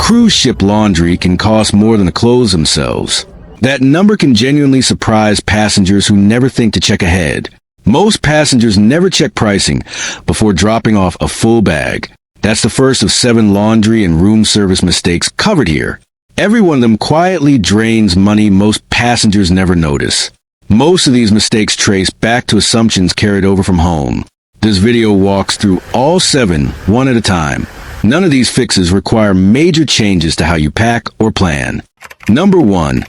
cruise ship laundry can cost more than the clothes themselves. That number can genuinely surprise passengers who never think to check ahead. Most passengers never check pricing before dropping off a full bag. That's the first of 7 laundry and room service mistakes covered here. Every one of them quietly drains money most passengers never notice. Most of these mistakes trace back to assumptions carried over from home. This video walks through all 7, one at a time. None of these fixes require major changes to how you pack or plan. Number 1.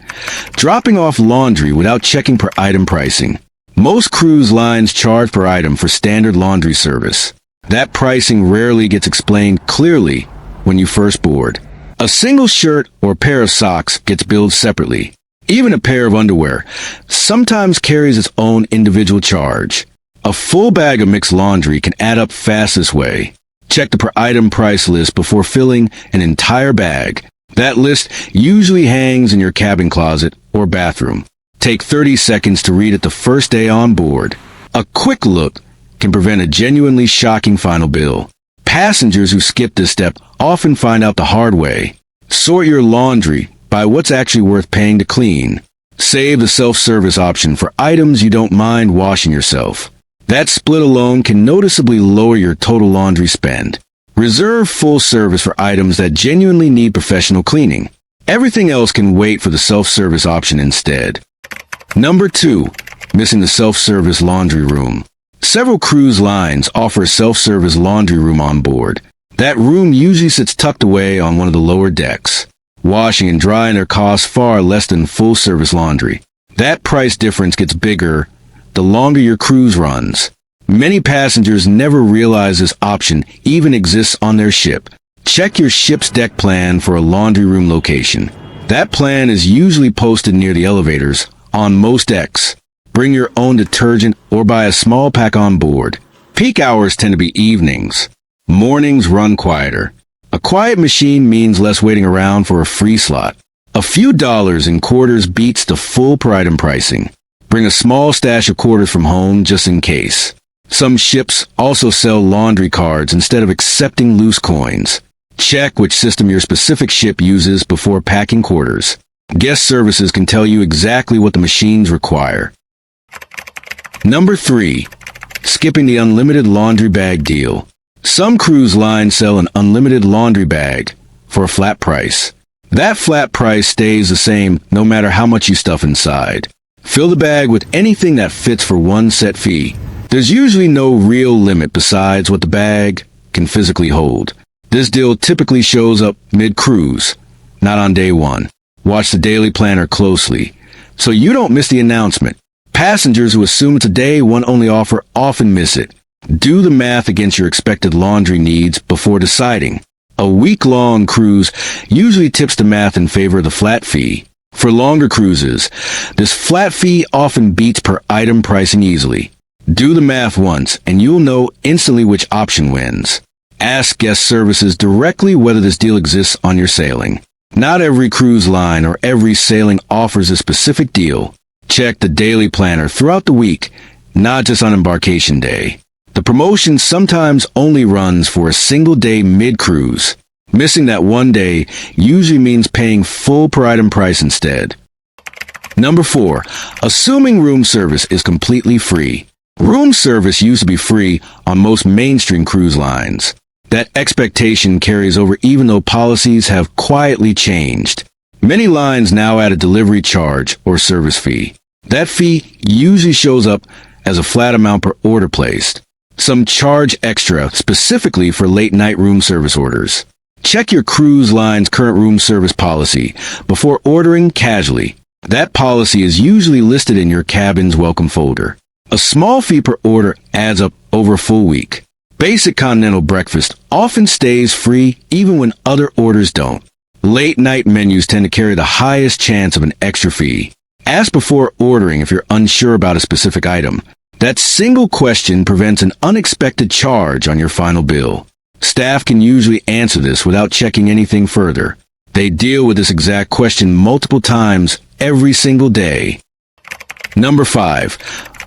Dropping off laundry without checking per item pricing. Most cruise lines charge per item for standard laundry service. That pricing rarely gets explained clearly when you first board. A single shirt or pair of socks gets billed separately. Even a pair of underwear sometimes carries its own individual charge. A full bag of mixed laundry can add up fast this way. Check the per item price list before filling an entire bag. That list usually hangs in your cabin closet or bathroom. Take 30 seconds to read it the first day on board. A quick look can prevent a genuinely shocking final bill. Passengers who skip this step often find out the hard way. Sort your laundry by what's actually worth paying to clean. Save the self-service option for items you don't mind washing yourself. That split alone can noticeably lower your total laundry spend. Reserve full service for items that genuinely need professional cleaning. Everything else can wait for the self-service option instead. Number 2. Missing the self-service laundry room. Several cruise lines offer a self-service laundry room on board. That room usually sits tucked away on one of the lower decks. Washing and drying are cost far less than full-service laundry. That price difference gets bigger the longer your cruise runs. Many passengers never realize this option even exists on their ship. Check your ship's deck plan for a laundry room location. That plan is usually posted near the elevators on most decks. Bring your own detergent or buy a small pack on board. Peak hours tend to be evenings. Mornings run quieter. A quiet machine means less waiting around for a free slot. A few dollars in quarters beats the full per item pricing. Bring a small stash of quarters from home just in case. Some ships also sell laundry cards instead of accepting loose coins. Check which system your specific ship uses before packing quarters. Guest services can tell you exactly what the machines require. Number 3. Skipping the unlimited laundry bag deal. Some cruise lines sell an unlimited laundry bag for a flat price. That flat price stays the same no matter how much you stuff inside. Fill the bag with anything that fits for one set fee. There's usually no real limit besides what the bag can physically hold. This deal typically shows up mid-cruise, not on day 1. Watch the daily planner closely so you don't miss the announcement. Passengers who assume it's a day 1 only offer often miss it. Do the math against your expected laundry needs before deciding. A week-long cruise usually tips the math in favor of the flat fee. For longer cruises, this flat fee often beats per item pricing easily. Do the math once, and you'll know instantly which option wins. Ask guest services directly whether this deal exists on your sailing. Not every cruise line or every sailing offers a specific deal. Check the daily planner throughout the week, not just on embarkation day. The promotion sometimes only runs for a single day mid-cruise. Missing that one day usually means paying full per item price instead. Number 4. Assuming room service is completely free. Room service used to be free on most mainstream cruise lines. That expectation carries over even though policies have quietly changed. Many lines now add a delivery charge or service fee. That fee usually shows up as a flat amount per order placed. Some charge extra specifically for late-night room service orders. Check your cruise line's current room service policy before ordering casually. That policy is usually listed in your cabin's welcome folder. A small fee per order adds up over a full week. Basic continental breakfast often stays free even when other orders don't. Late-night menus tend to carry the highest chance of an extra fee. Ask before ordering if you're unsure about a specific item. That single question prevents an unexpected charge on your final bill. Staff can usually answer this without checking anything further. They deal with this exact question multiple times every single day. Number 5.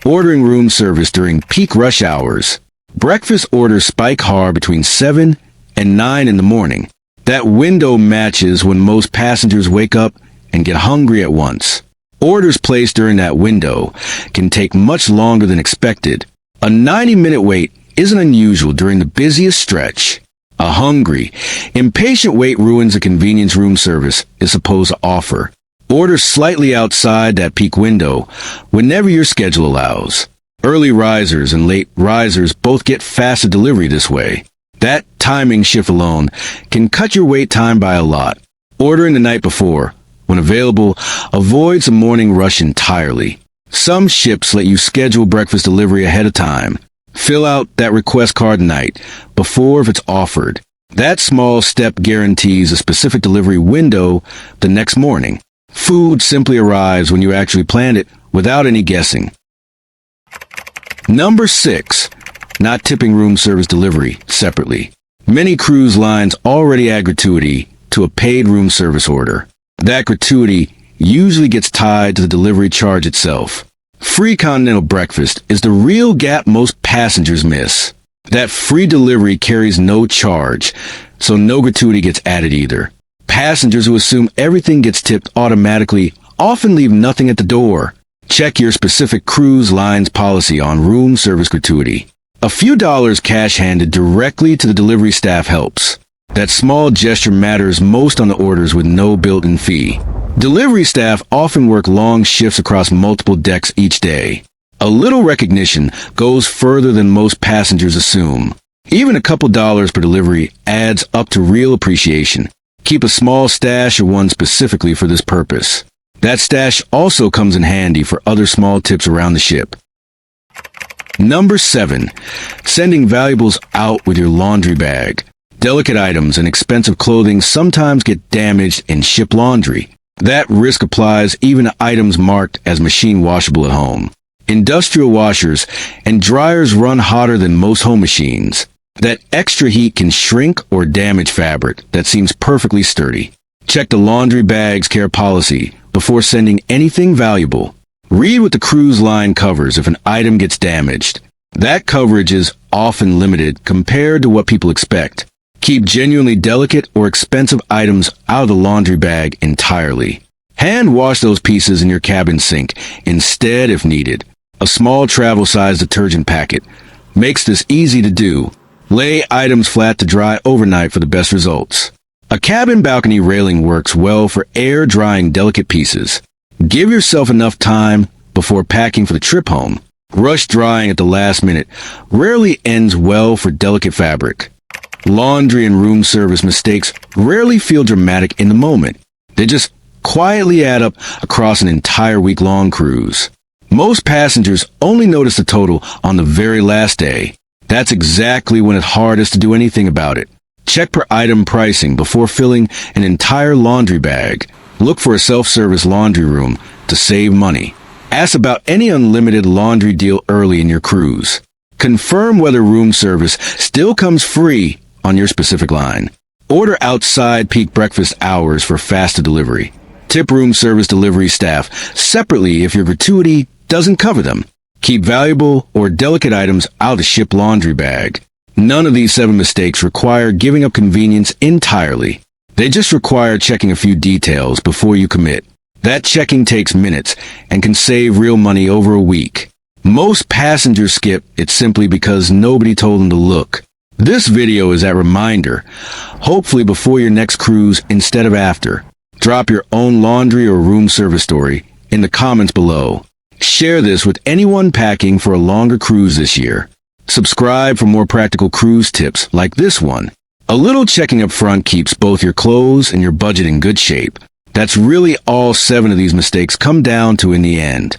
Ordering room service during peak rush hours. Breakfast orders spike hard between 7 and 9 in the morning. That window matches when most passengers wake up and get hungry at once. Orders placed during that window can take much longer than expected. A 90-minute wait isn't unusual during the busiest stretch. A hungry, impatient wait ruins the convenience room service is supposed to offer. Order slightly outside that peak window whenever your schedule allows. Early risers and late risers both get faster delivery this way. That timing shift alone can cut your wait time by a lot. Ordering the night before, when available, avoids the morning rush entirely. Some ships let you schedule breakfast delivery ahead of time. Fill out that request card tonight, before if it's offered. That small step guarantees a specific delivery window the next morning. Food simply arrives when you actually planned it, without any guessing. Number 6. Not tipping room service delivery separately. Many cruise lines already add gratuity to a paid room service order. That gratuity usually gets tied to the delivery charge itself. Free continental breakfast is the real gap most passengers miss. That free delivery carries no charge, so no gratuity gets added either. Passengers who assume everything gets tipped automatically often leave nothing at the door. Check your specific cruise line's policy on room service gratuity. A few dollars cash handed directly to the delivery staff helps. That small gesture matters most on the orders with no built-in fee. Delivery staff often work long shifts across multiple decks each day. A little recognition goes further than most passengers assume. Even a couple dollars per delivery adds up to real appreciation. Keep a small stash or one specifically for this purpose. That stash also comes in handy for other small tips around the ship. Number 7. Sending valuables out with your laundry bag. Delicate items and expensive clothing sometimes get damaged in ship laundry. That risk applies even to items marked as machine washable at home. Industrial washers and dryers run hotter than most home machines. That extra heat can shrink or damage fabric that seems perfectly sturdy. Check the laundry bag's care policy before sending anything valuable. Read what the cruise line covers if an item gets damaged. That coverage is often limited compared to what people expect. Keep genuinely delicate or expensive items out of the laundry bag entirely. Hand wash those pieces in your cabin sink instead if needed. A small travel-sized detergent packet makes this easy to do. Lay items flat to dry overnight for the best results. A cabin balcony railing works well for air drying delicate pieces. Give yourself enough time before packing for the trip home. Rush drying at the last minute rarely ends well for delicate fabric. Laundry and room service mistakes rarely feel dramatic in the moment. They just quietly add up across an entire week-long cruise. Most passengers only notice the total on the very last day. That's exactly when it's hardest to do anything about it. Check per item pricing before filling an entire laundry bag. Look for a self-service laundry room to save money. Ask about any unlimited laundry deal early in your cruise. Confirm whether room service still comes free on your specific line. Order outside peak breakfast hours for faster delivery. Tip room service delivery staff separately if your gratuity doesn't cover them. Keep valuable or delicate items out of the ship laundry bag. None of these 7 mistakes require giving up convenience entirely. They just require checking a few details before you commit. That checking takes minutes and can save real money over a week. Most passengers skip it simply because nobody told them to look. This video is that reminder, hopefully before your next cruise instead of after. Drop your own laundry or room service story in the comments below. Share this with anyone packing for a longer cruise this year. Subscribe for more practical cruise tips like this one. A little checking up front keeps both your clothes and your budget in good shape. That's really all 7 of these mistakes come down to in the end.